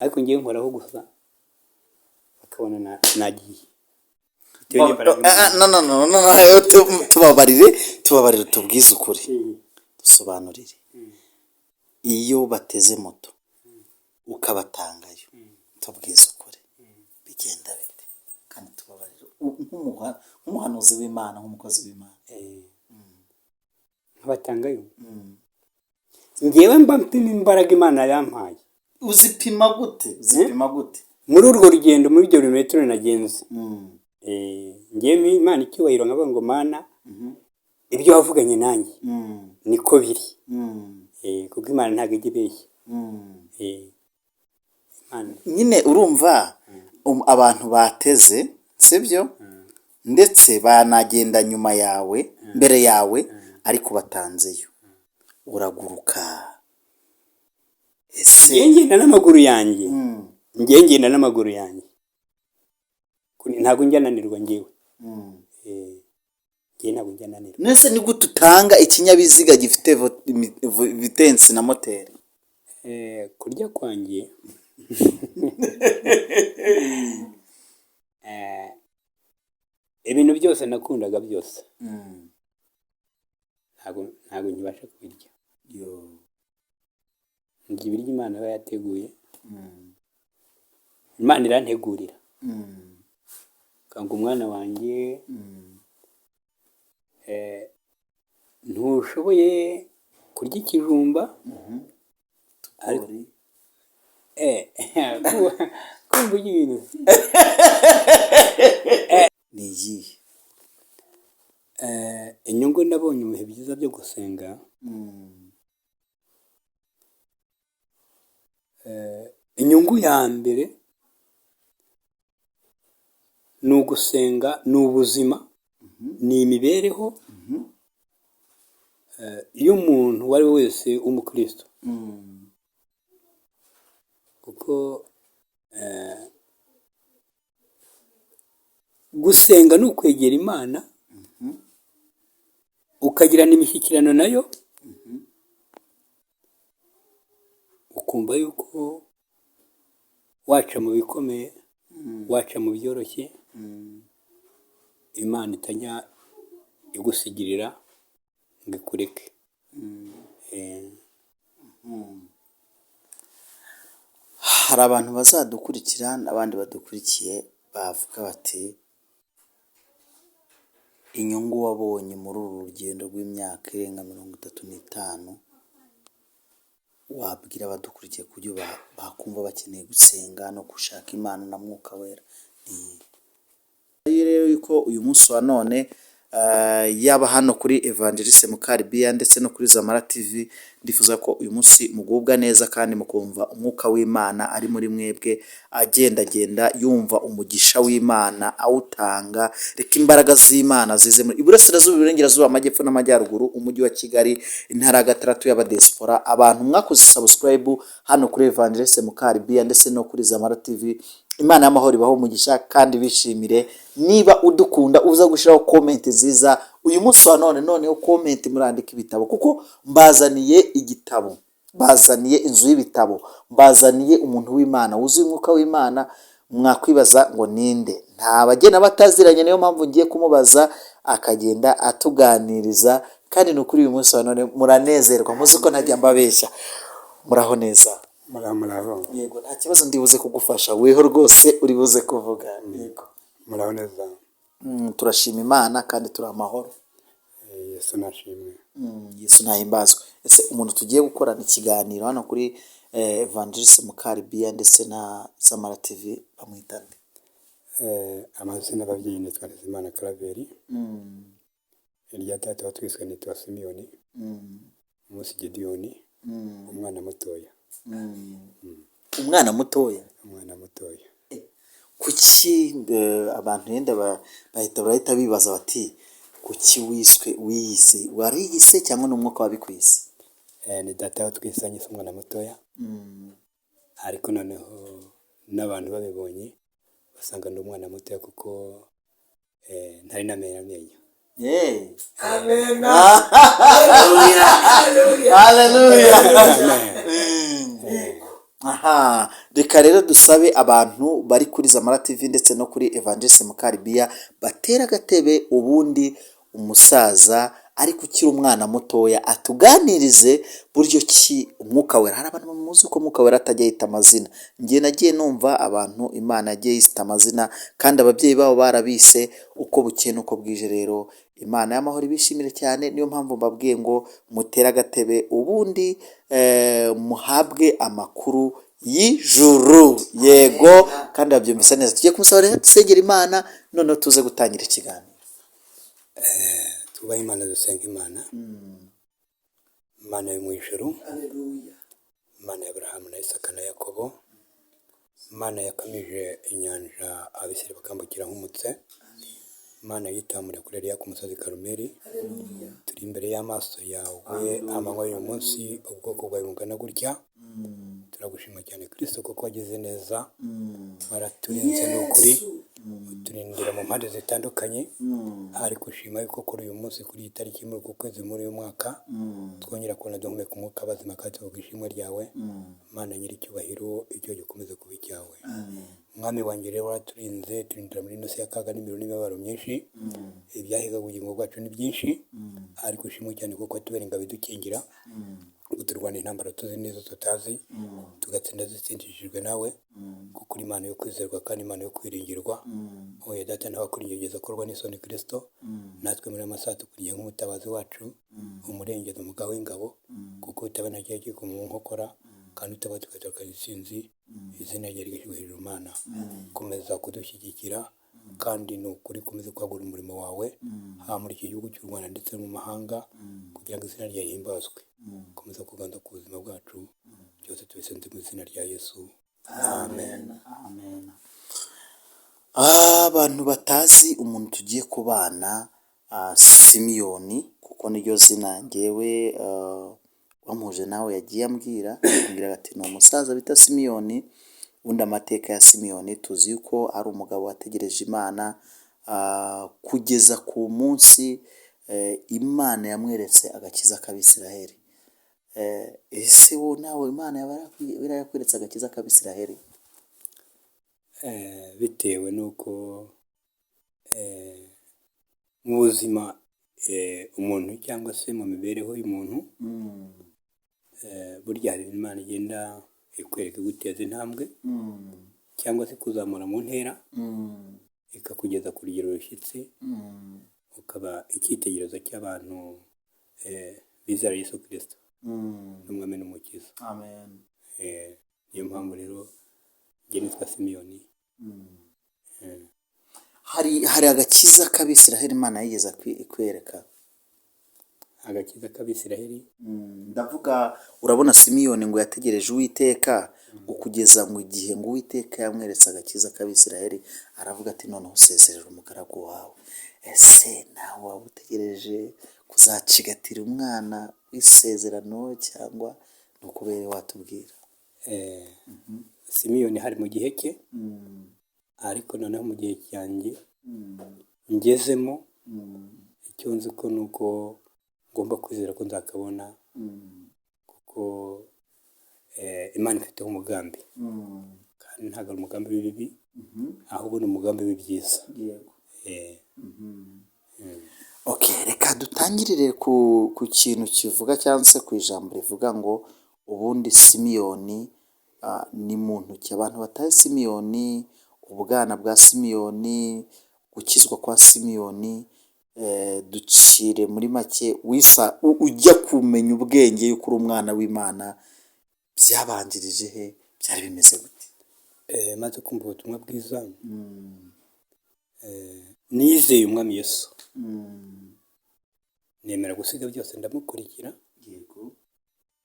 ariko ngiye nkoraho gusa bakabona nagiye. No, tubabarire tubwize ukuri, dusobanurire. Iyo bateze moto ukabatangayo, tubwize ukuri bigenda bite? Kandi tubabarire nk'umuhanuzi w'Imana, nk'umukozi w'Imana. Nkabatangayo ngewe mba mpima imbaraga Imana yampaye. Uzipima gute? Muri urwo rugendo, muri ibyo birometero nagenze, ngewe Imana icyubahiro nkavuga ngo Mana, ibyo wavuganye nanjye niko biri. Kuko Imana ntabwo ijya ibeshya. Nyine urumva abantu bateze, sibyo? Ndetse banagenda nyuma yawe, mbere yawe, ariko batanzeyo uraguruka. Ese ngenda n'amaguru yanjye, ntabwo njya nanirwa ngewe. Ntabwo njya nanirwa. Nese ni gute utanga ikinyabiziga gifite vitensi na moteri? Kurya kwanjye ibintu byose nakundaga byose ntabwo nkibasha kubirya. Ndya ibiryo Imana iba yateguye. Imana irantegurira kanga umwana wanjye, ntushoboye kurya ikijumba kumva ibintu ni iyihe inyungu nabonye mu bihe byiza byo gusenga? Inyungu ya mbere ni ugusenga, ni ubuzima, ni imibereho. Iyo umuntu uwo ari we wese w'umukristo, kuko gusenga ni ukwegera Imana, ukagirana imishyikirano nayo, ukumva yuko waca mu bikomeye, waca mu byoroshye, Imana itajya igusigirira ngo ikureke. Hari abantu bazadukurikira n'abandi badukurikiye bavuga bati, inyungu wabonye muri uru rugendo rw'imyaka irenga 35, wabwira abadukurikiye kuburyo bakumva bakeneye gusenga no gushaka Imana na Mwuka Wera? Rero yuko uyu munsi wa none yaba hano kuri Evangeliste Mukaribiya ndetse no kuri Zamara TV, ndifuza ko uyu munsi mugubwa neza kandi mukumva umwuka w'Imana ari muri mwebwe, agenda yumva umugisha w'Imana awutanga. Reka imbaraga z'Imana zize muri Iburasirazuba, Iburengerazuba, Amajyepfo n'Amajyaruguru, umujyi wa Kigali, intara gatandatu y'abadiaspora. Abantu mwakoze subscribe hano kuri Evangeliste Mukaribiya ndetse no kuri Zamara TV, Imana y'amahoro ibaho umugisha kandi bishimire. Niba udukunda uza gushiraho comment nziza uyu munsi wa none, noneho comment murandika ibitabo, kuko mbazaniye igitabo, mbazaniye inzu y'ibitabo, mbazaniye umuntu w'Imana wuzuye umwuka w'Imana. Mwakwibaza ngo ninde? Nta bagena bataziranye, niyo mpamvu ngiye kumubaza akagenda atuganiriza. Kandi no kuri uyu munsi wa none muranezerwa, muzi ko ntajya mbabeshya. Muraho neza? Muraho. Yego, nta kibazo ndibuze kugufasha, weho rwose uri buze kuvuga. Yego, muraho neza. Turashima Imana kandi turi amahoro. Yesu nashimwe. Yesu nahimbazwe. Ese umuntu tugiye gukorana ikiganiro hano kuri Evangeliste Mukaribiya ndetse na Zamara TV bamwita nde? Amazina y'ababyeyi nitwa Ntezimana Claver. Irya data watwiswe nitwa Simiyoni. Munsi Gideyoni. Umwana mutoya. Umwana mutoya? Umwana mutoya. Kuki abantu yenda bahita bibaza bati, kuki wiyise? Wariyise cyangwa n'umwuka wabikwise? Ni data watwisanye umwana mutoya. Ariko noneho n'abantu babibonye basanga ndi umwana mutoya kuko ntari namenya amenyo. Amen. Hallelujah. aha reka rero dusabe abantu bari kuri Zamara TV ndetse no kuri Evangeliste Mukaribiya batera agatebe, ubundi umusaza ariko ukiri umwana mutoya atuganirize buryo ki umwuka wera. Hari abantu bamuzi ko umwuka wera atajya yita amazina. Njye nagiye numva abantu Imana yagiye yita amazina kandi ababyeyi babo barabise uko bukeye n'uko bwije. Rero Imana y'amahoro ibishimire cyane, niyo mpamvu mbabwiye ngo mutere agatebe ubundi muhabwe amakuru y'ijuru. Yego, kandi babyumvise neza. Tugiye kumusaba rero dusengera Imana, noneho tuze gutangira ikiganiro. Tubahe Imana, dusenga Imana. Imana yo mu ijuru, Imana ya Aburahamu na Isaka na Yakobo, Imana yakamije inyanja Abisirayeli bakambukira nk'umutse, Imana yitamuriye kuri Eliya ku musozi Karumeli. Turi imbere y'amaso yawe amanywa y'uyu munsi, ubwoko bwawe bungana gutya. Turagushima cyane Kristo kuko wagize neza, waraturinze n'ukuri, uturindira mu mpande zitandukanye. Ariko ushima yuko kuri uyu munsi, kuri iyi tariki muri uku kwezi, muri uyu mwaka, twongera kubona duhumeka umwuka bazima kandi tuvuga ishimwe ryawe. Imana nyir'icyubahiro, icyo gikomeze kuba icyawe. Mwami wanjye rero waraturinze, turindira muri ino si y'akaga n'imiriro n'imibabaro myinshi. Ibyahigaga ubugingo bwacu ni byinshi, ariko ushimwe cyane kuko watubera ingabo idukingira, uturwana intambara tuzi n'izo tutazi, tugatsinda zitsindishijwe nawe, kuko uri Imana yo kwizerwa kandi Imana yo kwiringirwa. Oya data, nawe akurengera akorwa n'isoni Kristo. Natwe muri aya masaha tukuriye nk'umutabazi wacu, umurengezi, umugabo w'ingabo, kuko utaba nta kiba kiri mu nkokora, kandi utaba tugatoroka intsinzi. Izina rye rigashyirwa hejuru. Mana, komeza kudushyigikira, kandi ni ukuri komeza kwagura umurimo wawe, haba muri iki gihugu cy'u Rwanda ndetse no mu mahanga, kugira ngo izina ryawe rihimbazwe. Komeza kuganza ku buzima bwacu, byose tubisenze mu izina rya Yesu. Amen. Amen. Abantu batazi umuntu tugiye kubana, Simiyoni, kuko niryo zina njyewe wamuhuje nawe yagiye ambwira ati ni umusaza bita Simiyoni. Ubundi amateka ya Simiyoni tuzi yuko ari umugabo wategereje Imana kugeza ku munsi Imana yamweretse agakiza k'Abisiraheli. Ese wowe nawe Imana yaba yarakweretse agakiza k'Abisiraheli? Bitewe n'uko mu buzima umuntu cyangwa se mu mibereho y'umuntu, burya hari Imana igenda ikwereka iguteza intambwe, cyangwa se kuzamura mu ntera, ikakugeza ku rugero rushyitsi, ukaba icyitegererezo cy'abantu bizera Yesu Kristo n'umwami n'umukiza. Amen. Niyo mpamvu rero njye nitwa Simiyoni. Hari agakiza k'Abisiraheli Imana yigeze ikwereka? Agakiza k'Abisiraheli? Ndavuga, urabona Simiyoni ngo yategereje Uwiteka, ukugeza mu gihe ngo Uwiteka yamweretse agakiza k'Abisiraheli, aravuga ati noneho usezerera umugaragu wawe. Ese nawe waba utegereje kuzacigatira umwana w'isezerano, cyangwa ni ukubera watubwira? Simiyoni hari mu gihe cye, ariko noneho mu gihe cyanjye ngezemo, icyo nzi ko ni uko ngomba kwizera ko nzakabona, kuko Imana ifiteho umugambi, kandi ntabwo ari umugambi w'ibibi, ahubwo ni umugambi w'ibyiza. Okay, reka dutangirire ku kintu kivuga, cyangwa se ku ijambo rivuga ngo ubundi Simiyoni ni muntu ki? Abantu batazi Simiyoni, ubwana bwa Simiyoni, gukizwa kwa Simiyoni, ducire muri make ujya kumenya ubwenge yuko uri umwana w'Imana, byabanjirije he? Byari bimeze gute? Maze kumva ubutumwa bwiza, nizeye umwami Yesu, nemera gusiga byose ndamukurikira. Yego.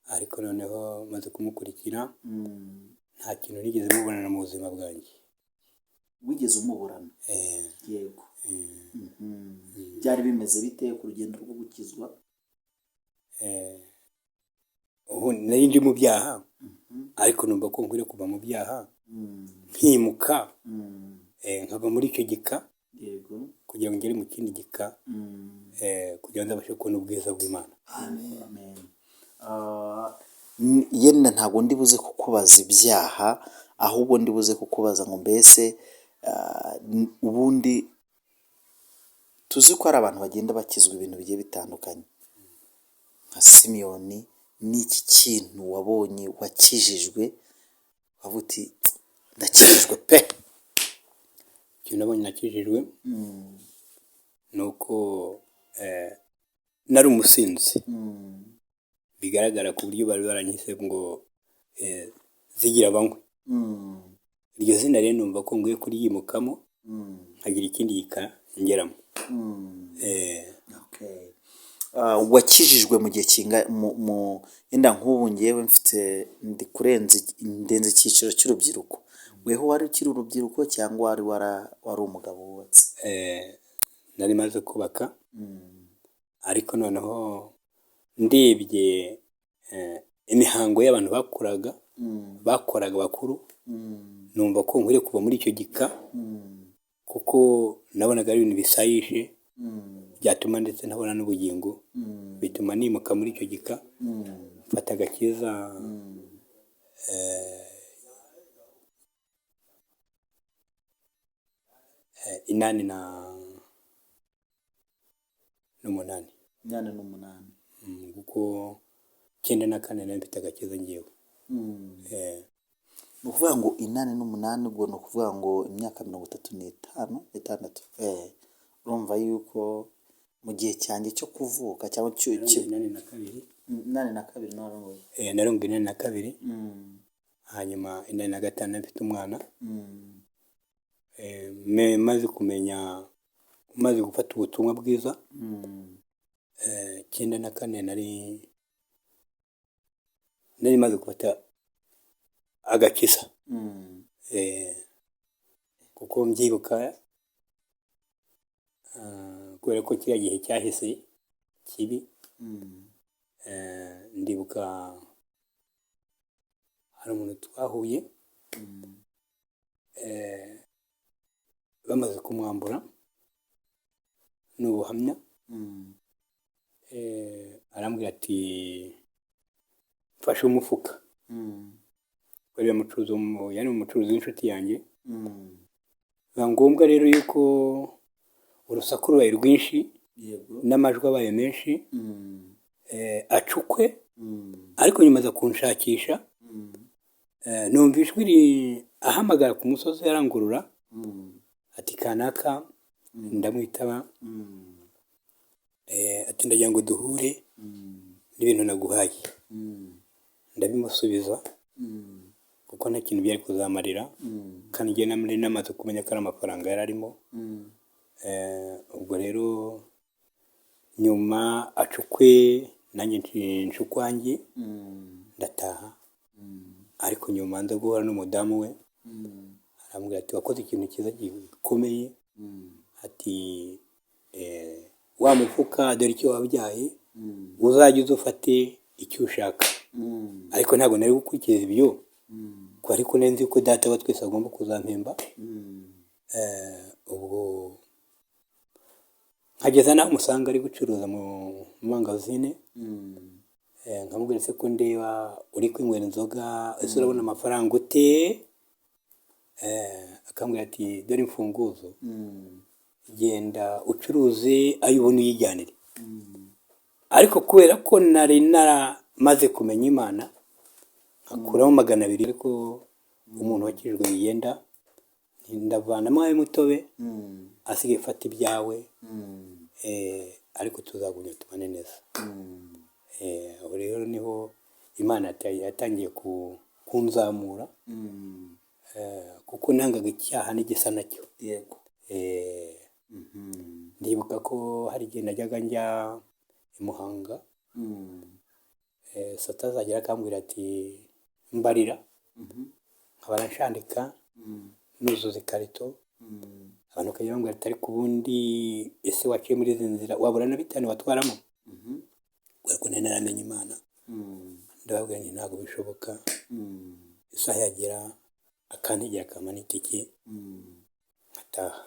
Ariko noneho maze kumukurikira, nta kintu nigeze mubonana mu buzima bwanjye. Wigeze umuburana? Yego. Byari bimeze bite ku rugendo rwo gukizwa? Nari ndi mu byaha, ariko numva ko nkwiriye kuva mu byaha, nkimuka, nkava muri icyo gika, Yego. kugira ngo ngere mu kindi gika, kugira ngo nzabashe kubona ubwiza bw'Imana. Amen. yenda ntabwo ndi buze kukubaza ibyaha, ahubwo ndi buze kukubaza ngo mbese ubundi tuzi ko hari abantu bagenda bakizwa ibintu bigiye bitandukanye nka Simiyoni. Ni iki kintu wabonye wakijijwe wavuga uti ndakijijwe pe? ikintu nabonye nakijijwe ni uko nari umusinzi, bigaragara ku buryo bari baranyise ngo zigira banywe. Iryo zina rero numva ko nguye kuryimukamo nkagira ikindi gikangeramo. Wakijijwe mu gihe yenda nk'ubu ngewe ndi ndenze icyiciro cy'urubyiruko, weho wari ukiri urubyiruko cyangwa wari umugabo wubatse? Nari maze kubaka, ariko noneho ndebye imihango y'abantu bakoraga bakuru, numva ko nkwiriye kuva muri icyo gika, kuko nabonaga ari ibintu bisayishe byatuma ndetse ntabona n'ubugingo, bituma nimuka muri icyo gika mfata agakiza. Inani n'umunani, kuko 94 nari mfite agakiza ngewe. Ni ukuvuga ngo 88 ubwo ni ukuvuga ngo imyaka 36. Urumva yuko mu gihe cyanjye cyo kuvuka cyangwa 82 narongo 82, hanyuma 85 mfite umwana. maze gufata ubutumwa bwiza, 94 nari maze gufata agakiza. Kuko mbyibuka kubera ko kiriya gihe cyahise kibi, ndibuka hari umuntu twahuye bamaze kumwambura n'ubuhamya, arambwira ati mfashe umufuka. yari umucuruzi w'inshuti yanjye. biba ngombwa rero yuko urusaku rubaye rwinshi n'amajwi abaye menshi, acukwe, ariko nyuma aza kunshakisha, numva ijwi ahamagara ku musozi yarangurura ati kanaka, ndamwitaba, ati ndagira ngo duhure n'ibintu naguhaye. Ndabimusubiza kuko nta kintu byari kuzamarira, kandi njye nari namaze kumenya ko ari amafaranga yari arimo. Ubwo rero nyuma acukwe, nanjye ncukwanjye, ndataha. Ariko nyuma nza guhura n'umudamu we, arambwira ati wakoze ikintu cyiza gikomeye, ati wa mufuka dore icyo wabyaye, uzajya uza ufate icyo ushaka. Ariko ntabwo nari gukurikiza ibyo, ariko nari nzi ko data wa twese agomba kuzampemba. Ubwo nkageza naho musanga ari gucuruza mu mangazine, nkamubwira se ko ndeba uri kwinywera inzoga, ese urabona amafaranga ute? Akambwira ati dore imfunguzo, genda ucuruze ayo ubona uyijyanire. Ariko kubera ko nari naramaze kumenya Imana, nkakuramo 200, ariko umuntu wakijijwe yiyenda, ndavanamo ayo mutobe, asigaye fata ibyawe, ariko tuzagumya tubane neza. Aho rero niho Imana yatangiye kunzamura, kuko nangaga icyaha n'igisa nacyo. Ndibuka ko hari igihe najyaga njya i Muhanga, Sata azagera akambwira ati mbarira, nkaba nshandika nuzuza ikarito, abantu bakajya bambwira ati ariko ubundi ese waciye muri izi nzira wabura na 5 watwaramo? Kuko nari naramenye Imana, ndababwira nti ntabwo bishoboka. Isaha yagera akantegera akampa n'itike nkataha.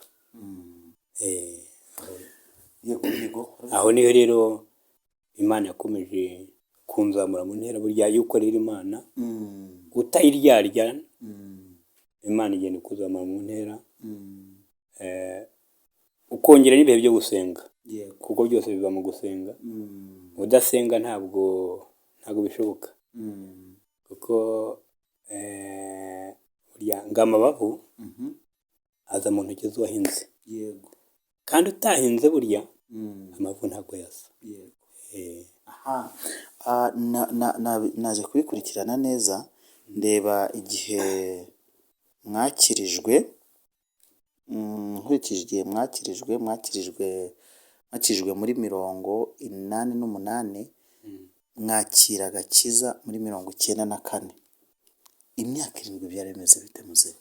Aho niho rero Imana yakomeje kunzamura mu ntera. Burya iyo ukorera Imana utayiryarya, Imana igenda ikuzamura mu ntera, ukongera n'ibihe byo gusenga, kuko byose biva mu gusenga. Udasenga ntabwo bishoboka, kuko burya ngo amabavu aza mu ntoki z'uwahinze, kandi utahinze burya amabavu ntabwo yasa. naje kubikurikirana neza, ndeba igihe mwakirijwe, nkurikije igihe mwakirijwe muri 88, mwakira agakiza muri 94. Imyaka 7 byari bimeze bite muze?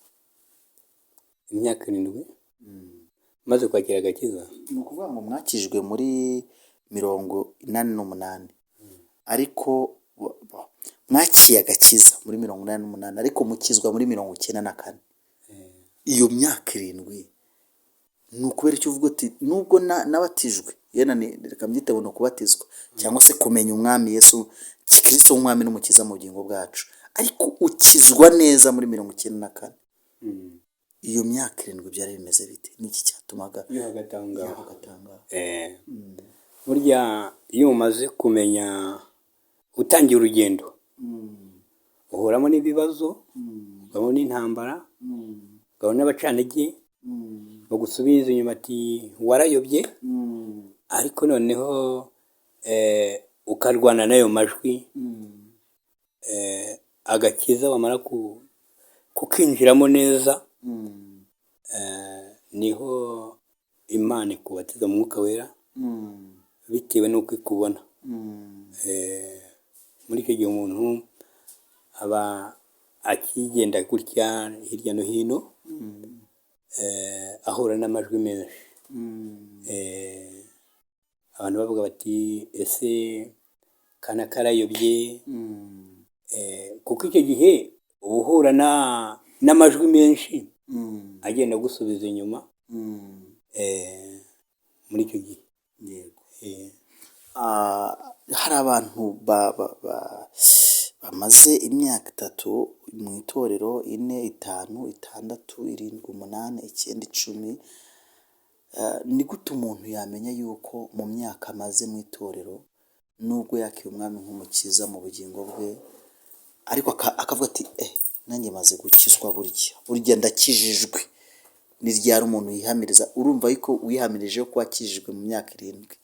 Imyaka 7 maze kwakira agakiza, ni ukuvuga ngo mwakijwe muri 88, ariko mwakiye agakiza muri 88, ariko mukizwa muri 94. Iyo myaka 7 ni ukubera icyo uvuga uti nubwo nabatijwe, yena reka mbyite ngo kubatizwa cyangwa se kumenya umwami Yesu Kristo umwami n'umukiza mu bugingo bwacu, ariko ukizwa neza muri 94. Iyo myaka 7 byari bimeze bite? Niki cyatumaga iyo hagatangaho? Burya iyo umaze kumenya, utangiye urugendo, uhoramo n'ibibazo, ugahura n'intambara, ugahura n'abacantege bagusubiza inyuma ati warayobye, ariko noneho ukarwana n'ayo majwi, agakiza wamara kukinjiramo neza, niho Imana ikubatiza mu Mwuka Wera, bitewe n'uko ikubona. Muri icyo gihe umuntu aba akigenda gutya hirya no hino, ahura n'amajwi menshi, abantu bavuga bati ese kana karayobye, kuko icyo gihe uba uhura n'amajwi menshi agenda agusubiza inyuma. Muri icyo gihe hari abantu bamaze imyaka 3 mu itorero, 4, 5, 6, 7, 8, 9, 10. Ni gute umuntu yamenya yuko mu myaka amaze mu itorero, nubwo yakiye umwami nk'umukiza mu bugingo bwe, ariko akavuga ati nanjye maze gukizwa, burya ndakijijwe? Ni ryari umuntu yihamiriza? Urumva yuko wihamirije ko wakijijwe mu myaka 7,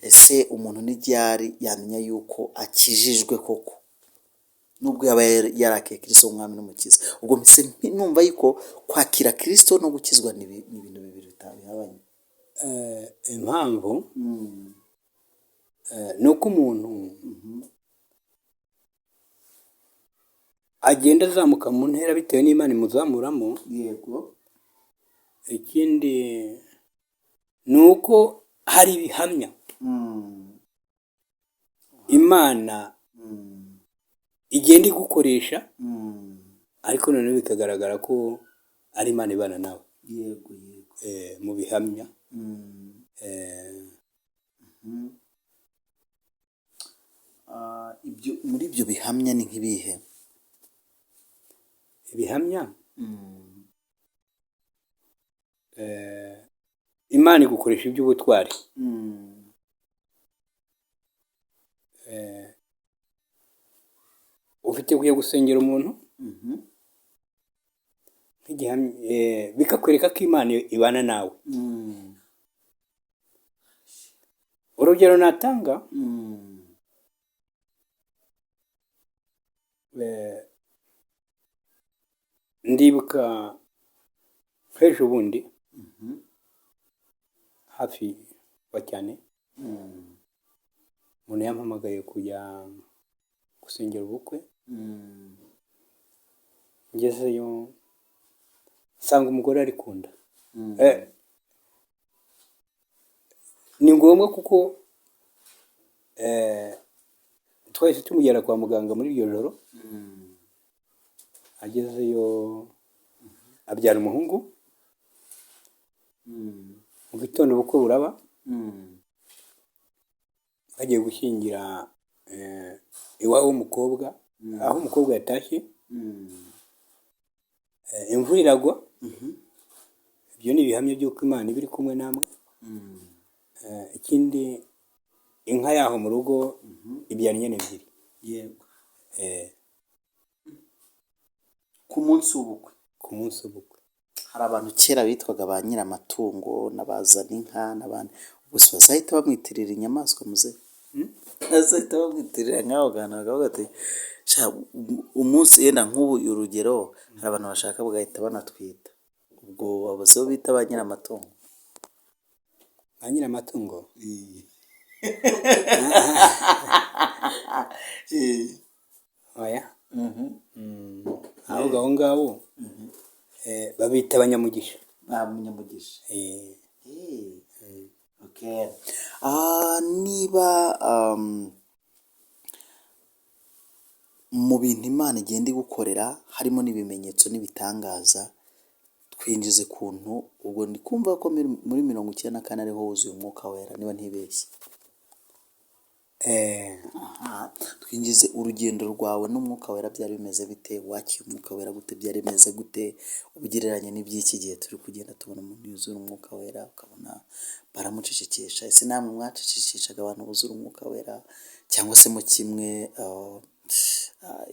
ese umuntu ni ryari yamenya yuko akijijwe koko, nubwo yaba yarakiye Kristo umwami n'umukiza? Ubwo mpise numva yuko kwakira Kristo no gukizwa ni ibintu bibiri bitabihabanye. Impamvu ni uko umuntu agenda azamuka mu ntera bitewe n'Imana imuzamuramo. Ikindi ni uko hari ibihamya Imana igenda igukoresha, ariko noneho bikagaragara ko ari Imana ibana nawe mu bihamya. Muri ibyo bihamya ni nk'ibihe ibihamya? Imana igukoresha iby'ubutwari. Ufite kujya gusengera umuntu, bikakwereka ko Imana ibana nawe. Urugero natanga, ndibuka nk'ejo bundi, hafi wa cyane, umuntu yampamagaye kujya gusengera ubukwe. Ngezeyo nsanga umugore ari ku nda. Ni ngombwa kuko twahise tumujyana kwa muganga muri iryo joro. Agezeyo abyara umuhungu, mu gitondo ubukwe buraba, bagiye gushyingira iwabo w'umukobwa, aho umukobwa yatashye, imvura iragwa. Ibyo ni ibihamya by'uko Imana iba iri kumwe namwe. Ikindi, inka yaho mu rugo ibyara inyana ebyiri. yego. Ku munsi w'ubukwe, ku munsi w'ubukwe. hari abantu kera bitwaga ba nyiramatungo n'abazana inka n'abandi, gusa bazahita bamwitirira inyamaswa muzehe, bazahita bamwitirira nk'aho gantu, bakavuga ati umunsi yenda nk'ubu urugero, hari abantu bashaka bagahita banatwita, ubwo abazo bita ba nyiramatungo. Ba nyiramatungo oya, ahubwo abo ngabo babita abanyamugisha. Munyamugisha. Okay. Niba mu bintu Imana igenda igukorera harimo n'ibimenyetso n'ibitangaza, twinjize kuntu, ubwo ndi kumva ko muri 94 ariho wuzuye umwuka wera, niba ntibeshye. Twinjize urugendo rwawe n'umwuka wera byari bimeze bite? Wakira umwuka wera gute? Byari bimeze gute ubigereranye n'iby'iki gihe turi kugenda tubona umuntu yuzura umwuka wera ukabona baramucecekesha? Ese namwe mwacecekeshaga abantu buzura umwuka wera, cyangwa se mu kimwe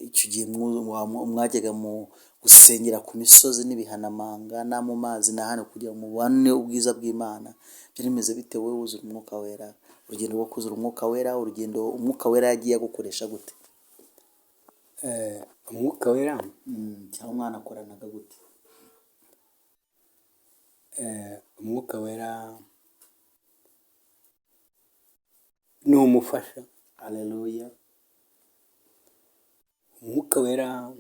icyo gihe mwajyaga mu gusengera ku misozi n'ibihanamanga no mu mazi na hano kugira ngo mubone ubwiza bw'Imana? Byari bimeze bite wowe wuzura umwuka wera? Urugendo rwo kuzura umwuka wera, urugendo umwuka wera yagiye agukoresha gute? Umwuka wera cyangwa umwana akoranaga gute? Umwuka wera ni umufasha. Haleluya. Umwuka wera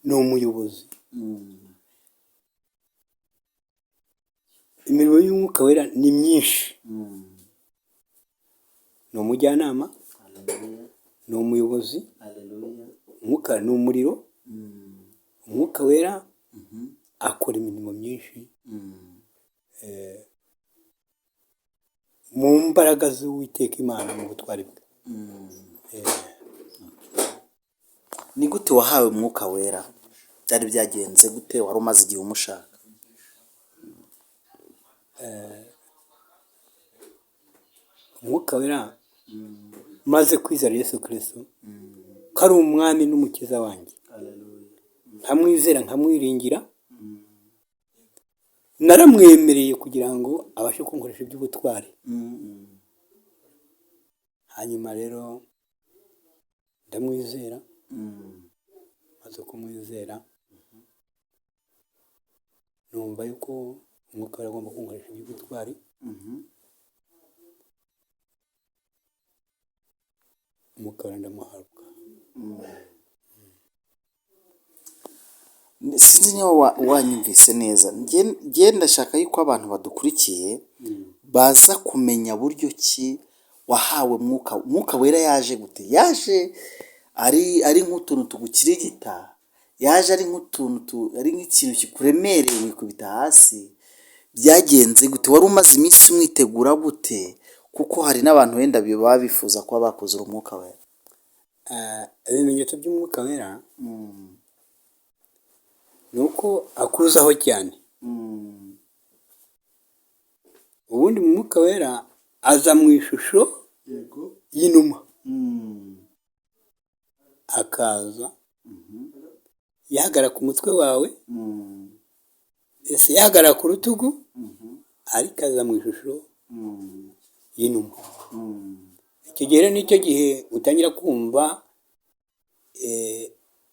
ni umuyobozi. Imirimo y'umwuka wera ni myinshi. Ni umujyanama, ni umuyobozi, umwuka ni umuriro. Umwuka wera akora imirimo myinshi mu mbaraga z'Uwiteka Imana, mu butwari bwe. Ni gute wahawe umwuka wera? Byari byagenze gute? Wari umaze igihe umushaka? Umwuka wera maze kwizera Yesu Kristo ko ari umwami n'umukiza wanjye, nkamwizera nkamwiringira, naramwemereye kugira ngo abashe kunkoresha iby'ubutwari. Hanyuma rero ndamwizera, maze kumwizera numva yuko umwuka wera agomba kunkoresha iby'ubutwari. Umwuka wera ndamuhabwa. Sinzi niba wanyumvise neza. Njye ndashaka yuko abantu badukurikiye baza kumenya buryo ki wahawe umwuka wera. Yaje gute? Yaje ari nk'utuntu tugukirigita? Yaje ari nk'utuntu ari nk'ikintu kikuremereye wikubita hasi? Byagenze gute? Wari umaze iminsi umwitegura gute? Kuko hari n'abantu wenda baba bifuza kuba bakuzura umwuka wera. Ibimenyetso by'umwuka wera ni uko akuzaho cyane. Ubundi mu mwuka wera aza mu ishusho y'inuma. Akaza yahagarara ku mutwe wawe, ese yahagarara ku rutugu, ariko aza mu ishusho y'inuma. Icyo gihe rero nicyo gihe utangira kumva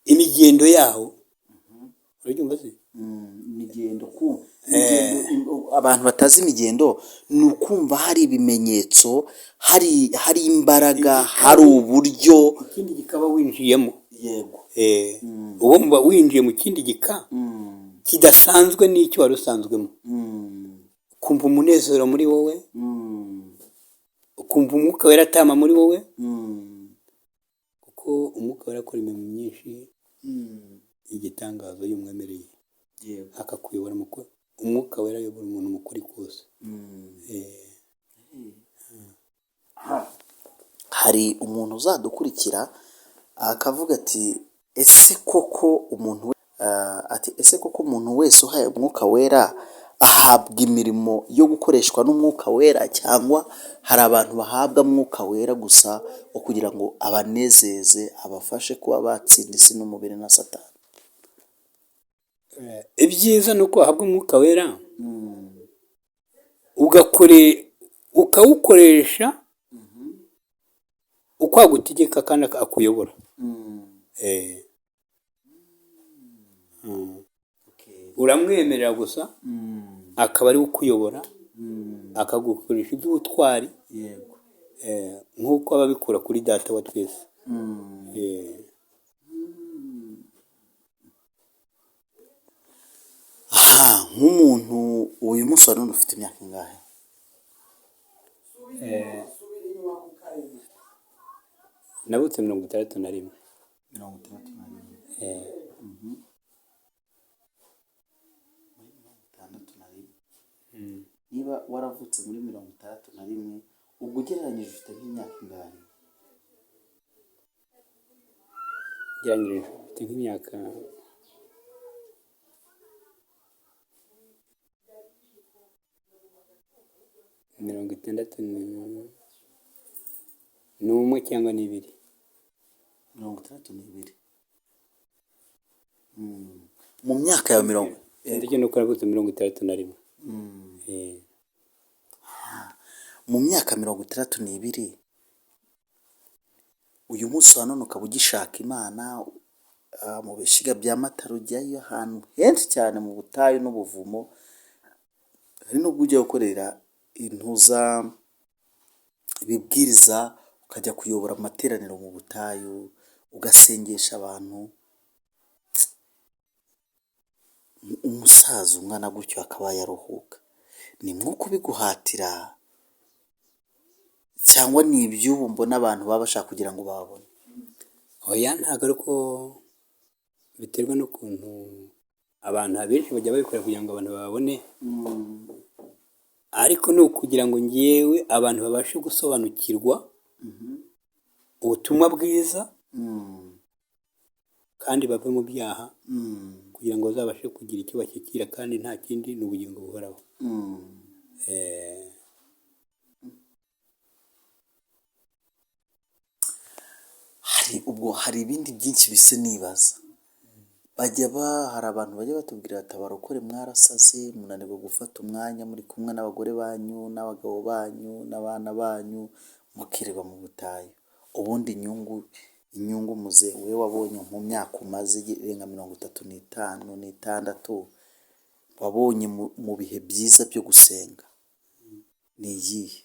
imigendo yawo. Urabyumva se? Imigendo abantu batazi imigendo ni ukumva hari ibimenyetso, hari imbaraga, hari uburyo ikindi gikaba winjiyemo. Yego. Uwo muba winjiye mu kindi gika kidasanzwe n'icyo wari usanzwemo. Ukumva umunezero muri wowe, ukumva umwuka wera atama muri wowe, kuko umwuka wera akora imirimo myinshi y'igitangazo y'umwemereye. Akakuyobora umwuka wera ayobora umuntu mu kuri kose. hari umuntu uzadukurikira akavuga ati ese koko umuntu wese uhaye umwuka wera ahabwa imirimo yo gukoreshwa n'umwuka wera, cyangwa hari abantu bahabwa umwuka wera gusa wo kugira ngo abanezeze, abafashe kuba batsinda isi n'umubiri na satani? ibyiza ni uko wahabwa umwuka wera ukawukoresha uko agutegeka kandi akuyobora. Uramwemerera gusa akaba ari ukuyobora, akagukoresha iby'ubutwari nk'uko ababikura kuri data wa twese. Nk'umuntu uyu munsi wa none ufite imyaka ingahe? Navutse 61. 61. Niba waravutse muri 61, ubwo ugereranyije ufite nk'imyaka ingahe? Ugereranyije ufite nk'imyaka 61 cyangwa 2. 62. Mu myaka ya ndetse no kuravutse 61. mu myaka 62, uyu munsi wa none ukaba ugishaka Imana mu bishiga bya Matara, ujyayo ahantu henshi cyane mu butayu n'ubuvumo, hari n'ubwo ujya gukorera intuza ibibwiriza, ukajya kuyobora amateraniro mu butayu, ugasengesha abantu. Umusaza umwana gutyo akaba yaruhuka, ni mwuka ubiguhatira cyangwa ni iby'ubu mbona abantu baba bashaka kugira ngo babone? Oya, ntabwo ari uko, biterwa n'ukuntu abantu abenshi bajya babikora kugira ngo abantu babone, ariko ni ukugira ngo ngewe abantu babashe gusobanukirwa ubutumwa bwiza kandi bave mu byaha, kugira ngo bazabashe kugira icyo bashyikira, kandi nta kindi, ni ubugingo buhoraho. Hari ibindi byinshi bise nibaza. Hari abantu bajya batubwira ati abarokore mwarasaze, munanirwa gufata umwanya muri kumwe n'abagore banyu n'abagabo banyu n'abana banyu, mukirirwa mu butayu. Ubundi inyungu muze we wabonye mu myaka umaze irenga 35 n'itandatu, wabonye mu bihe byiza byo gusenga, ni iyihe?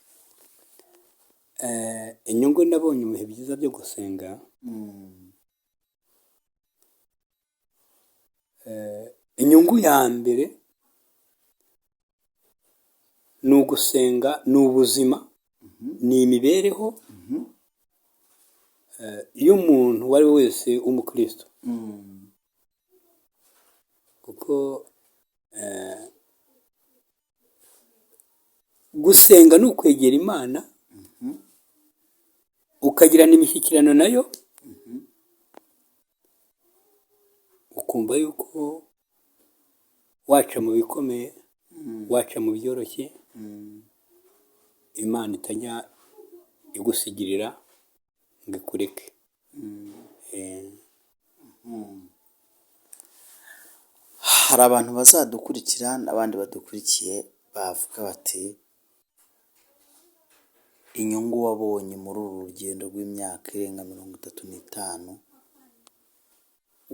Inyungu nabonye mu bihe byiza byo gusenga, inyungu ya mbere ni ugusenga, ni ubuzima, ni imibereho y'umuntu uwo ari we wese w'umukristo, kuko gusenga ni ukwegera Imana, ukagirana imishyikirano nayo, ukumva yuko waca mu bikomeye, waca mu byoroshye, Imana itajya igusigirira ngo ikureke. Hari abantu bazadukurikira n'abandi badukurikiye bavuga bati inyungu wabonye muri uru rugendo rw'imyaka irenga 35,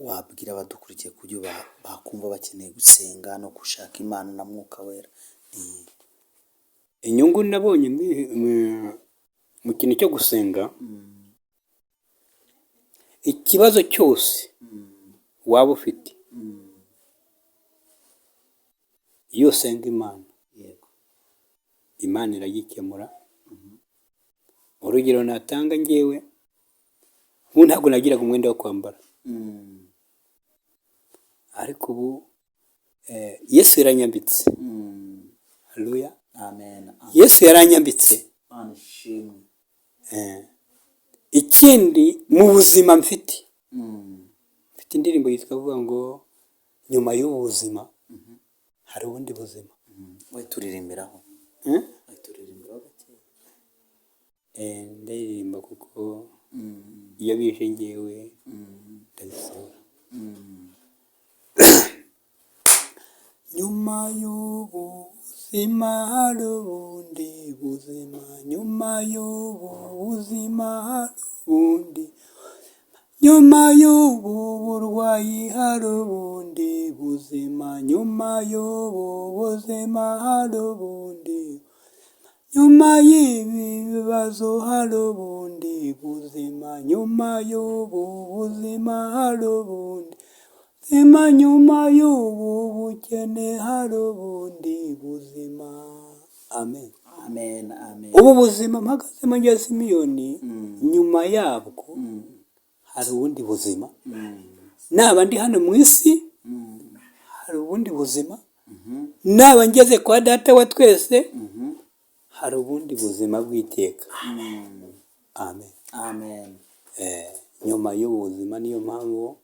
wabwira abadukurikiye ku buryo bakumva bakeneye gusenga no gushaka Imana na mwuka wera? Inyungu nabonye mu kintu cyo gusenga, ikibazo cyose waba ufite, iyo usenga Imana, Imana iragikemura. Urugero natanga, ngewe ubu ntabwo nagiraga umwenda wo kwambara, ariko ubu Yesu yaranyambitse. Haleluya, amen. Yesu yaranyambitse. ikindi mu buzima mfite indirimbo yitwa avuga ngo nyuma y'ubu buzima hari ubundi buzima. we turirimbiraho ndaririmba kuko iyo bije ngewe ndabisura. Nyuma y'ubu buzima hari ubundi buzima, nyuma y'ubu buzima hari ubundi, nyuma y'ubu burwayi hari ubundi buzima, nyuma y'ubu buzima hari ubundi, nyuma y'ibi bibazo hari ubundi buzima, nyuma y'ubu buzima hari ubundi buzima, nyuma y'ubu bukene hari ubundi buzima. Amen. amen amen Ubu buzima mpagazemo njye Simiyoni, nyuma yabwo hari ubundi buzima. Naba ndi hano mu isi hari ubundi buzima, naba ngeze kwa data wa twese hari ubundi buzima bw'iteka. Amen. amen Nyuma y'ubu buzima niyo mpamvu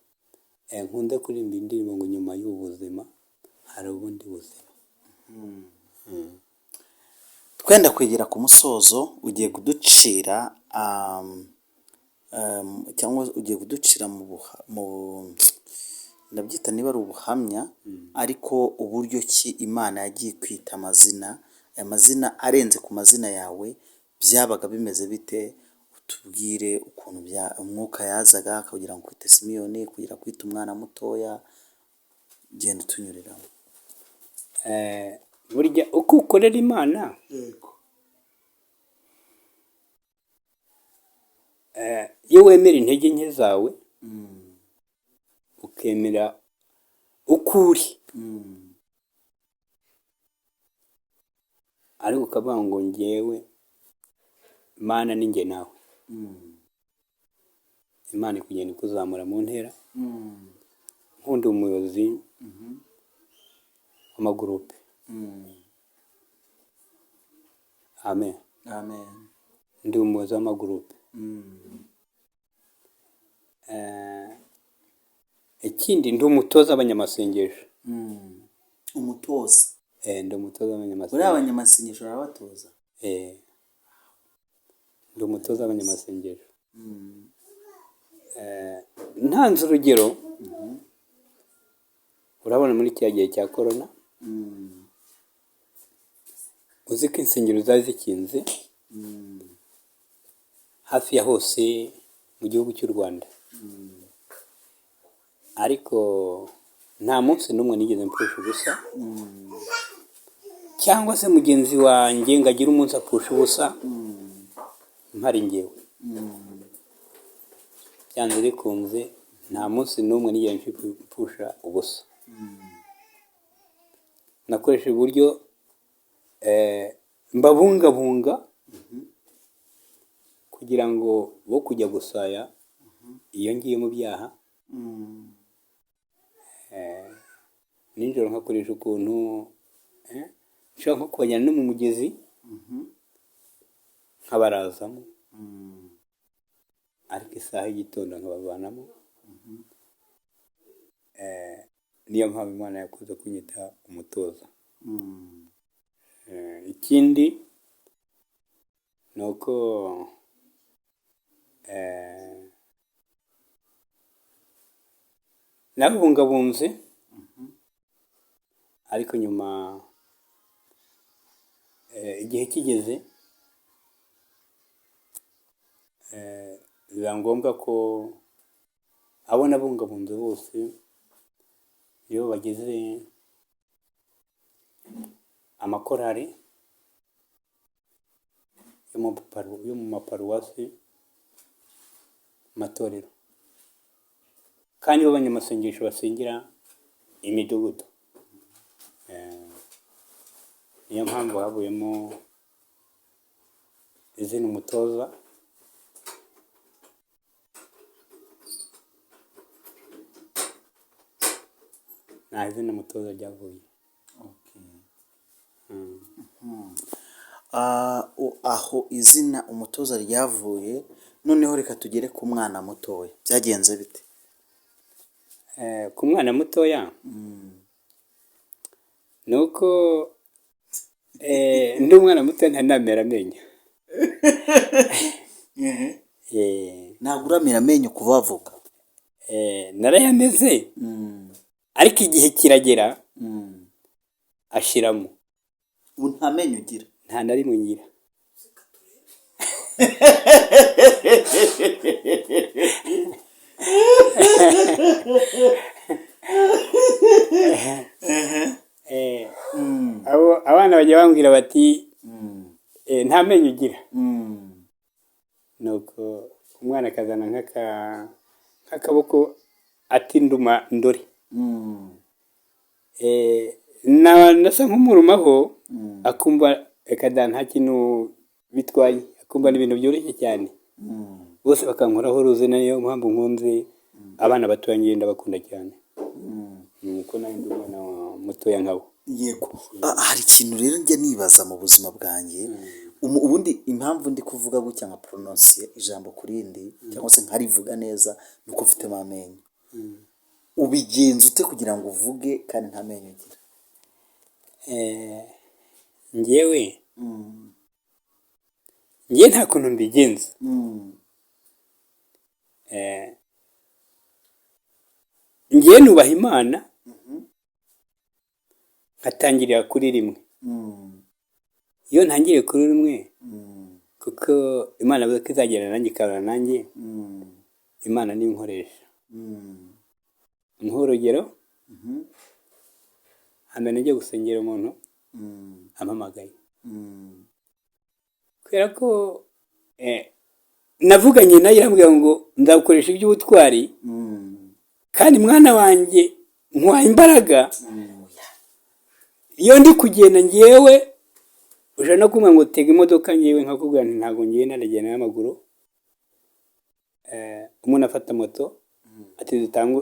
nkunda kuririmba indirimbo ngo nyuma y'ubu buzima hari ubundi buzima. twenda kwegera ku musozo, ugiye kuducira cyangwa ugiye kuducira ndabyita niba ari ubuhamya, ariko uburyo ki Imana yagiye kwita amazina, aya mazina arenze ku mazina yawe byabaga bimeze bite? Utubwire ukuntu umwuka yazaga akagira ngo kwite Simiyoni, kugira kwita umwana mutoya, genda utunyuriramo. Burya uko ukorera Imana iyo wemera intege nke zawe ukemera uko uri, ariko ukavuga ngo ngewe Imana ni njye nawe, Imana ikugenda ikuzamura mu ntera. Nk'undi umuyobozi w'amagurupe. Amen. amen Ndi umuyobozi w'amagurupe. Ikindi ndi umutoza w'abanyamasengesho. umutoza Ndi umutoza w'abanyamasengesho. uriya abanyamasengesho arabatoza? Ndi umutoza w'abanyamasengesho. Ntanze urugero, urabona muri cya gihe cya korona, uzi ko insengero zari zikinze hafi ya hose mu gihugu cy'u Rwanda, ariko nta munsi n'umwe nigeze mpfusha ubusa, cyangwa se mugenzi wanjye ngo agire umunsi apfusha ubusa mpari ngewe. Byanze bikunze nta munsi n'umwe nigeze mpfusha ubusa. Nakoresheje uburyo mbabungabunga kugira ngo bo kujya gusaya iyo ngiye mu byaha. Nijoro nkakoresha ukuntu nshobora nko kubajyana no mu mugezi nkabarazamo, ariko isaha y'igitondo nkabavanamo. Niyo mpamvu Imana yakunze kunyita umutoza. Ikindi ni uko nabungabunze, ariko nyuma igihe kigeze biba ngombwa ko abo nabungabunze bose iyo bagize amakorari yo mu maparuwasi, amatorero, kandi b'abanyamasengesho basengera imidugudu. Niyo mpamvu havuyemo izina umutoza. Nta izina umutoza ryavuye. aho izina umutoza ryavuye noneho reka tugere ku mwana mutoya, byagenze bite? ku mwana mutoya ni uko ndi umwana muto ntanamera amenyo. ntabwo uramera amenyo kuva wavuka? narayameze ariko igihe kiragera ashiramo. ubu nta menyo ugira? nta na rimwe ngira. abana bajya bambwira bati nta menyo ugira. nuko umwana akazana nk'akaboko ati nduma ndore. nasa nk'umurumaho akumva reka da nta kintu bitwaye, akumva ni ibintu byoroshye cyane. bose bakankoraho ruze, nayo mpamvu nkunze abana batoya ngenda bakunda cyane. nuko nawe ndi umwana mutoya nkabo. Yego. hari ikintu rero njya nibaza mu buzima bwanjye, ubundi impamvu ndi kuvuga gutya nka pronounce ijambo kuri rindi cyangwa se nkarivuga neza nuko mfitemo amenyo. ubigenza ute kugira ngo uvuge kandi nta menyo ugira? njyewe nta kuntu mbigenza. njyewe nubaha Imana nkatangirira kuri rimwe. iyo ntangiriye kuri rimwe kuko Imana avuga ko izagera nanjye ikabana nanjye, Imana niyo inkoresha. nk'urugero hambere nagiye gusengera umuntu ampamagaye kubera ko navuganye nayo, irambwira ngo nzagukoresha iby'ubutwari kandi mwana wanjye nkwaye imbaraga. iyo ndi kugenda ngewe ushobora no kumva ngo tega imodoka, ngewe nkakubwira nti ntabwo ngewe naragenda n'amaguru. umuntu afata moto ati dutangwe,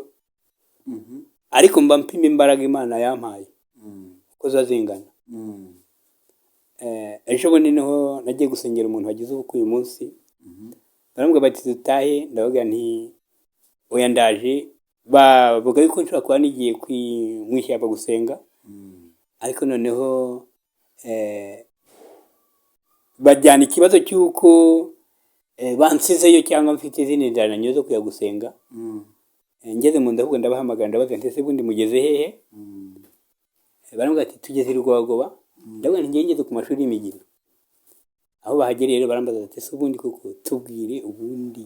ariko mba mpima imbaraga Imana yampaye uko ziba zingana. ejo bundi niho nagiye gusengera umuntu wagize ubukwe uyu munsi, barambwira bati dutahe, ndavuga nti oya ndaje. bavuga yuko nshobora kuba nigiye mu ishyamba gusenga, ariko noneho bajyana ikibazo cy'uko bansizeyo cyangwa mfite izindi nzira nyine zo kujya gusenga. ngeze mu ndavuga ndabahamagara ndabaza nti ese bundi mugeze hehe? barambwira ati tugeze i Rwagoba. ndavuga nti ngiye ngeze ku mashuri y'imigiro. aho bahagereye rero barambaza ati ese ubundi koko tubwire ubundi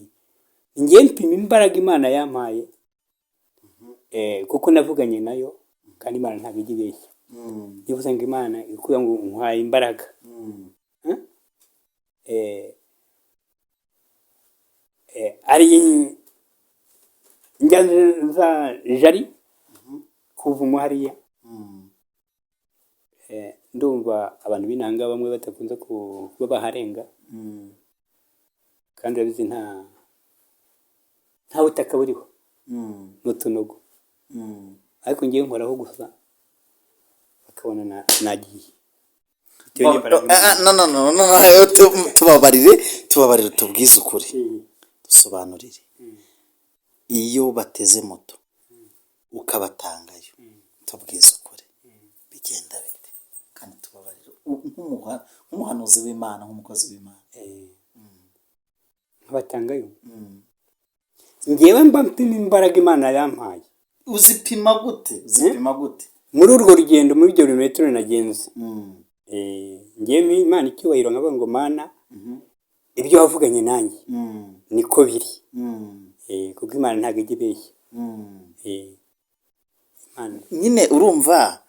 ngiye mpima imbaraga Imana yampaye, kuko navuganye nayo kandi Imana ntabwo ijya ibeshya. nivuze ngo Imana ikuvuga ngo nkwaye imbaraga, ari njya za jari kuva hariya. ndumva abantu b'inanga bamwe batakunze kuba baharenga, kandi urabizi nta butaka buriho n'utunogo, ariko ngewe nkoraho gusa bakabona nagiye. tubabarire tubwize ukuri, dusobanurire. iyo bateze moto ukabatangayo, tubwize ukuri bigenda bite? kandi tubabarire nk'umuhanuzi w'Imana, nk'umukozi w'Imana. nkabatangayo ngewe mba mpima imbaraga Imana yampaye. uzipima gute? muri urwo rugendo, muri ibyo birometero nagenze, ngewe Imana icyubahiro nkavuga ngo Mana, ibyo wavuganye nanjye niko biri. kuko Imana ntabwo ijya ibeshya. nyine urumva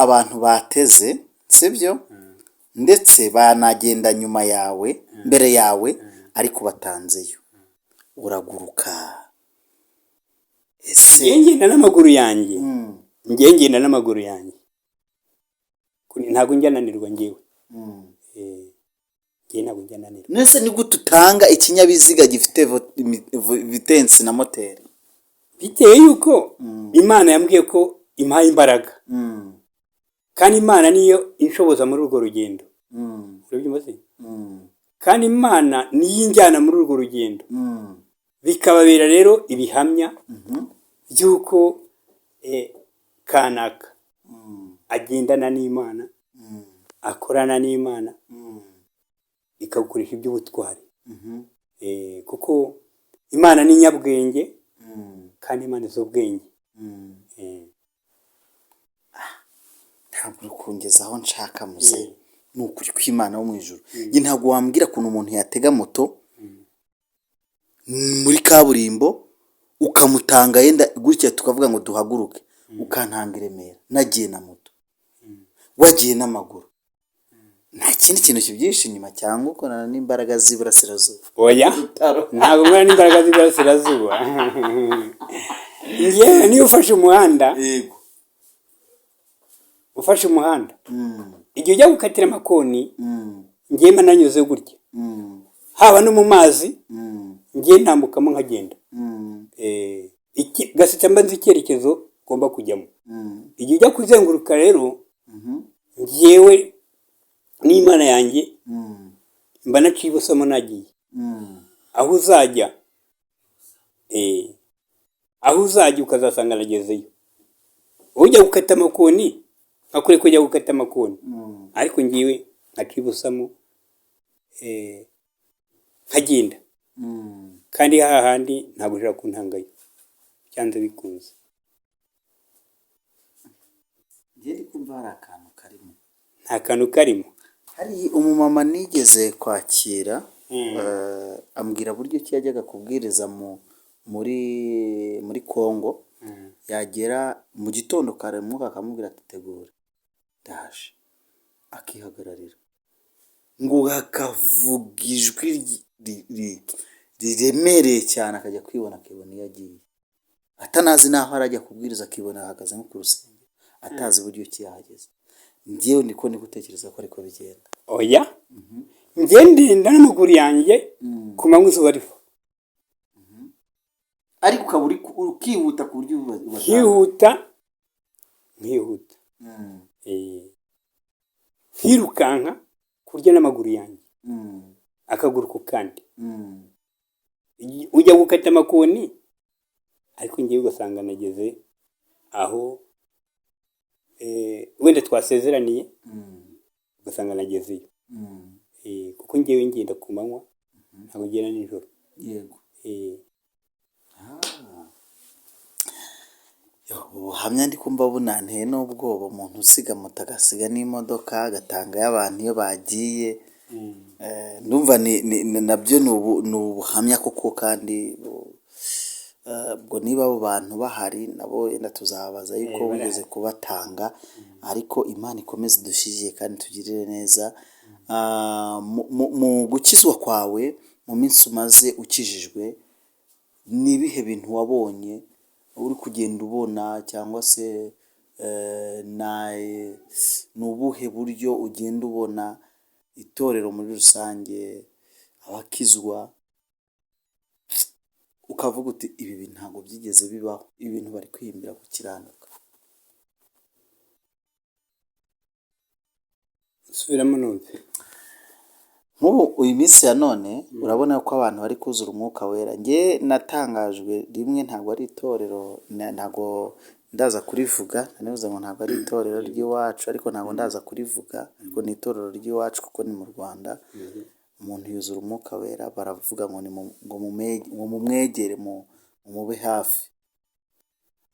abantu bateze, sibyo? ndetse banagenda nyuma yawe, mbere yawe, ariko batanzeyo uraguruka. ngewe ngenda n'amaguru yanjye. ntabwo njya nanirwa ngewe. ntabwo njya nanirwa. nese ni gute utanga ikinyabiziga gifite vitensi na moteri? bitewe yuko Imana yambwiye ko impaye imbaraga, kandi Imana niyo inshoboza muri urwo rugendo. urabyumva se? kandi imana niyo injyana muri urwo rugendo, bikababera rero ibihamya by'uko kanaka agendana n'imana, akorana n'imana, ikagukoresha iby'ubutwari. Kuko imana ni nyabwenge kandi imana izi ubwenge. ntabwo uri kungeza aho nshaka muze. Ni ukuri kw'Imana wo mu ijuru. Njye ntabwo wambwira ukuntu umuntu yatega moto muri kaburimbo ukamutanga yenda gutya tukavuga ngo duhaguruke, ukantanga i Remera nagiye na moto, wagiye n'amaguru, nta kindi kintu kibyihishe inyuma cyangwa ukorana n'imbaraga z'iburasirazuba? Oya, ntabwo nkora n'imbaraga z'iburasirazuba. Njyewe niyo ufashe umuhanda, Yego. ufashe umuhanda, igihe ujya gukatira amakoni, njyewe mba nanyuze gutya, haba no mu mazi, njyewe ntambukamo nkagenda. Gasita mba nzi icyerekezo ngomba kujyamo. Igihe ujya kuzenguruka rero, njyewe n'Imana yanjye mba naciye ibusamo nagiye. Aho uzajya, aho uzajya ukazasanga nagezeyo. Ujya gukata amakoni, nkakure kujya gukata amakoni, ariko njyewe nkaciye ibusamo nkagenda. Kandi hahandi ntabwo ushobora kuntangayo, byanze bikunze. Njye ndi kumva hari akantu karimo. Nta kantu karimo. Hari umumama nigeze kwakira, ambwira buryo ki yajyaga kubwiriza muri Kongo, yagera mu gitondo kare umwuka akamubwira ati tegura, ndaje, akihagararira ngo hakavuga ijwi riremereye cyane, akajya kwibona akibona iyo agiye, atanazi n'aho arajya kubwiriza, akibona ahagaze nko ku rusengero, atazi uburyo ki yahageze. Njyewe niko ndi gutekereza ko ariko bigenda. Oya, njye ndinda n'amaguru yanjye ku manywa izuba riva, ariko ukaba ukihuta ku buryo nkihuta, nkirukanka kurya n'amaguru yanjye, akaguru ku kandi. Ujya gukata amakoni, ariko njyewe ugasanga nageze aho wenda twasezeraniye, ugasanga nagezeyo. Kuko njyewe ngenda ku manywa, ntabwo ngenda nijoro. Yego. Ubuhamya ndi kumva bunanteye n'ubwoba, umuntu usiga moto agasiga n'imodoka agatanga y'abantu iyo bagiye. Ndumva nabyo ni ubuhamya koko, kandi ubwo niba abo bantu bahari nabo yenda tuzabaza yuko wigeze kubatanga, ariko Imana ikomeze idushyigikire kandi tugirire neza. Mu gukizwa kwawe, mu minsi umaze ukijijwe, ni ibihe bintu wabonye uri kugenda ubona, cyangwa se ni ubuhe buryo ugenda ubona itorero muri rusange, abakizwa, ukavuga uti ibi bintu ntabwo byigeze bibaho, ibi bintu bari kwihimbira gukiranuka? Subiramo numve. Nk'ubu uyu minsi ya none urabona ko abantu bari kuzura umwuka wera. Njye natangajwe rimwe, ntabwo ari itorero, ntabwo ndaza kurivuga, nanibuze ngo ntabwo ari itorero ry'iwacu, ariko ntabwo ndaza kurivuga, ariko ni itorero ry'iwacu kuko ni mu Rwanda. Umuntu yuzura umwuka wera, baravuga ngo mumwegere, mumube hafi.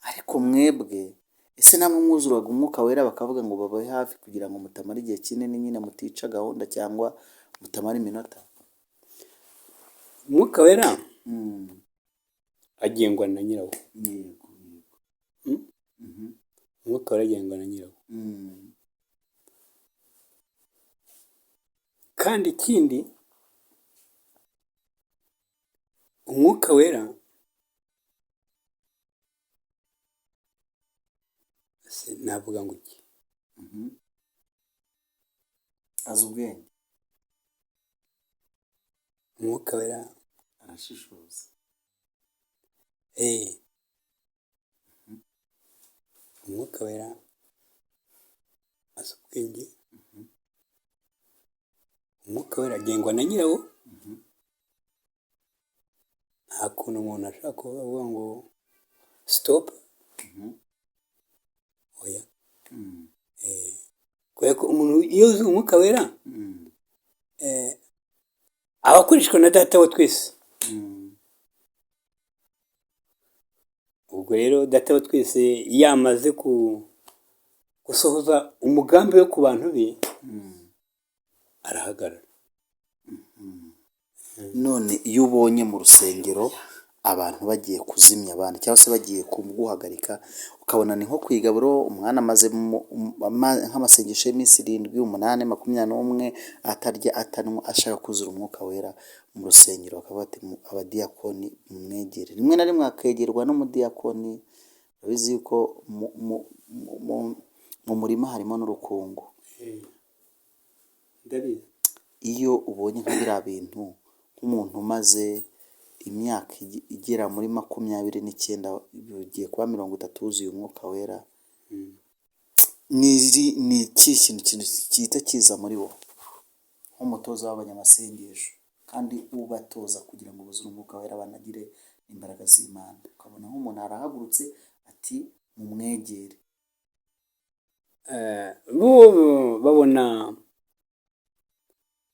Ariko mwebwe, ese namwe mwuzuraga umwuka wera bakavuga ngo bababe hafi kugira ngo mutamara igihe kinini nyine mutica gahunda cyangwa mutamara iminota? Umwuka wera agengwa na nyirawo. Yego. Umwuka wera agengwa na nyirawo. Kandi ikindi, umwuka wera navuga ngo iki? Azi ubwenge. Umwuka wera arashishoza. Umwuka wera azi ubwenge. umwuka wera agengwa na nyirawo. Nta kuntu umuntu ashaka kuvuga ngo stop. Oya. Kubera ko umuntu iyo uzi umwuka wera aba akoreshwa na data wa twese. Ubwo rero data wa twese yamaze gusohoza umugambi we ku bantu be, arahagarara. None iyo ubonye mu rusengero abantu bagiye kuzimya abandi cyangwa se bagiye kuguhagarika, ukabona ni nko kwigaburo, umwana amaze nk'amasengesho y'iminsi 7, 8, 21 atarya atanywa ashaka kuzura umwuka wera mu rusengero, bakaba bati abadiyakoni mumwegere. Rimwe na rimwe akegerwa n'umudiyakoni. Urabizi yuko mu murima harimo n'urukungu. Ndabizi. Iyo ubonye nka biriya bintu, nk'umuntu umaze imyaka igera muri 29 bigiye kuba 30 wuzuye umwuka wera, ni iki kintu cyita kiza muri wo nk'umutoza w'abanyamasengesho kandi ubatoza kugira ngo buzure umwuka wera banagire imbaraga z'Imana? Ukabona nk'umuntu arahagurutse ati mumwegere. bo babona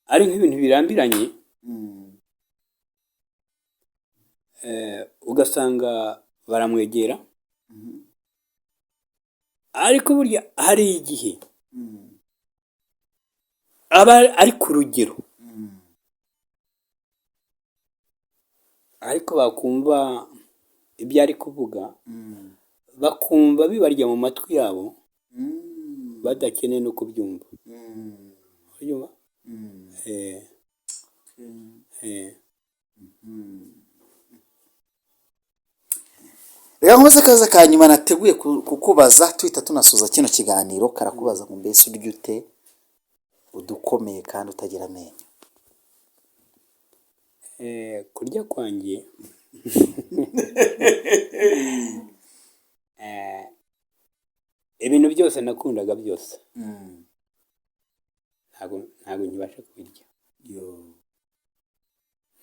ari nk'ibintu birambiranye. Ugasanga baramwegera, ariko burya hari igihe aba ari ku rugero, ariko bakumva ibyo ari kuvuga, bakumva bibarya mu matwi yabo, badakeneye no kubyumva. Ubyumva? Reka nkubaze akabazo ka nyuma nateguye kukubaza tuhita tunasoza kino kiganiro. Karakubaza ngo mbese urya ute udukomeye kandi utagira amenyo? Kurya kwanjye ibintu byose nakundaga byose ntabwo nkibasha kubirya.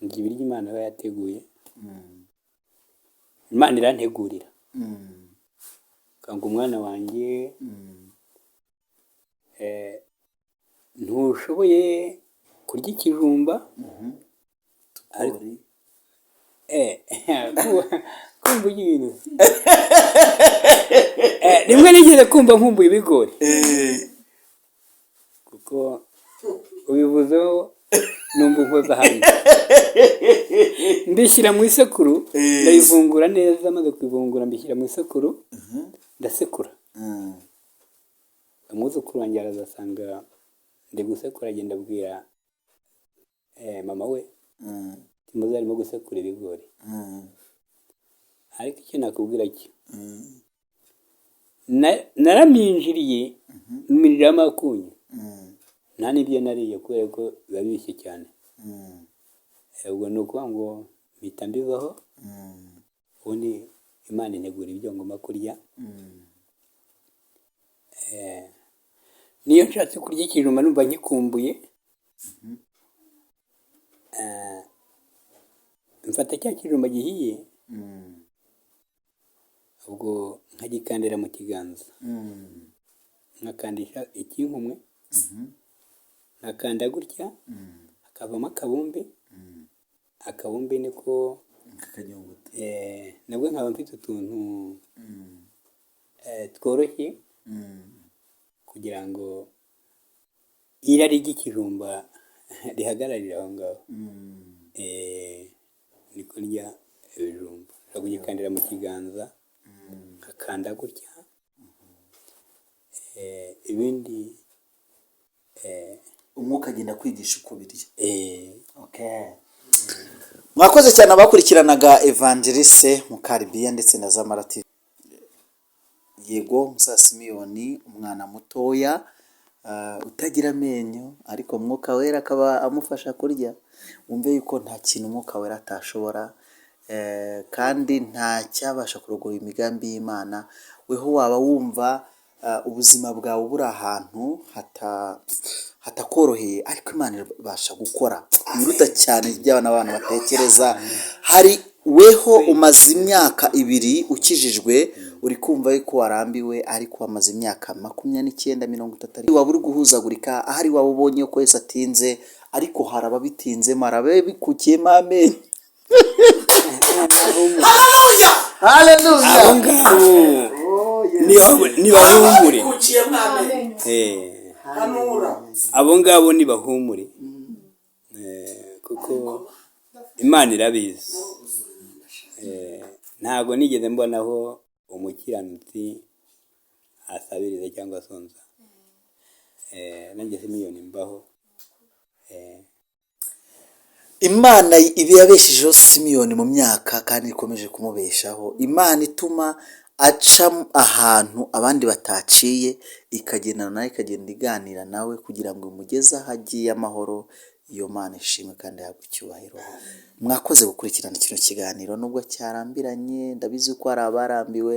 Ndya ibiryo Imana iba yateguye. Imana irantegurira kanga umwana wanjye ntushoboye kurya ikijumba, kumva ibintu rimwe nigeze kumva nkumbuye ibigori, kuko ubivuzeho numva nkoza hanze. Mbishyira mu isekuru, ndayivungura neza, maze kuyivungura mbishyira mu isekuru, ndasekura. Umwuzukuru wanjye arazasanga ndi gusekura, agenda abwira mama we muze arimo gusekura ibigori. Ariko icyo nakubwira cyo, naraminjiriye miriramo akunyu, nta n'ibyo nariye kubera ko biba bibishye cyane. Ubwo ni ukuvuga ngo mpita mbivaho, ubundi Imana integura ibyo ngomba kurya. Niyo nshatse kurya ikijumba numva ngikumbuye, mfata cya kijumba gihiye, ubwo nkagikandira mu kiganza, nkakandisha ikinkumwe, nkakanda gutya, hakavamo akabumbe. Akabumbe niko nabwo nkaba mfite utuntu tworoshye kugira ngo irari ry'ikijumba rihagararire aho ngaho. Niko ndya ibijumba, nshobora kugikandira mu kiganza, nkakanda gutya, ibindi umwuka agenda kwigisha uko birya. Mwakoze cyane abakurikiranaga Evangeliste Mukaribiya ndetse na Zamara TV. Yego Musa Simiyoni, umwana mutoya utagira amenyo, ariko umwuka wera akaba amufasha kurya. Wumve yuko nta kintu umwuka wera atashobora, kandi nta cyabasha kurogoya imigambi y'Imana. Weho waba wumva ubuzima bwawe buri ahantu hatakoroheye, ariko Imana ibasha gukora ibiruta cyane ibyo abantu batekereza. Hari weho umaze imyaka 2 ukijijwe, uri kumva yuko warambiwe, ariko wamaze imyaka 29, 30, waba uri guhuzagurika, ahari waba ubonye ko Yesu atinze, ariko hari ababitinzemo, hari ababikukiyemo amenyo. abo ngabo nibahumure, abo ngabo nibahumure, kuko Imana irabizi. Ntabwo nigeze mbonaho umukiranutsi asabiriza cyangwa asonza. Nanjye Simiyoni mbaho. Imana ibi yabeshejeho Simiyoni mu myaka, kandi ikomeje kumubeshaho. Imana ituma aca ahantu abandi bataciye, ikagendana nawe, ikagenda iganira nawe kugira ngo imugeze aho agiye amahoro. Iyo Mana ishimwe kandi yahabwa icyubahiro. Mwakoze gukurikirana kino kiganiro, nubwo cyarambiranye, ndabizi ko hari abarambiwe.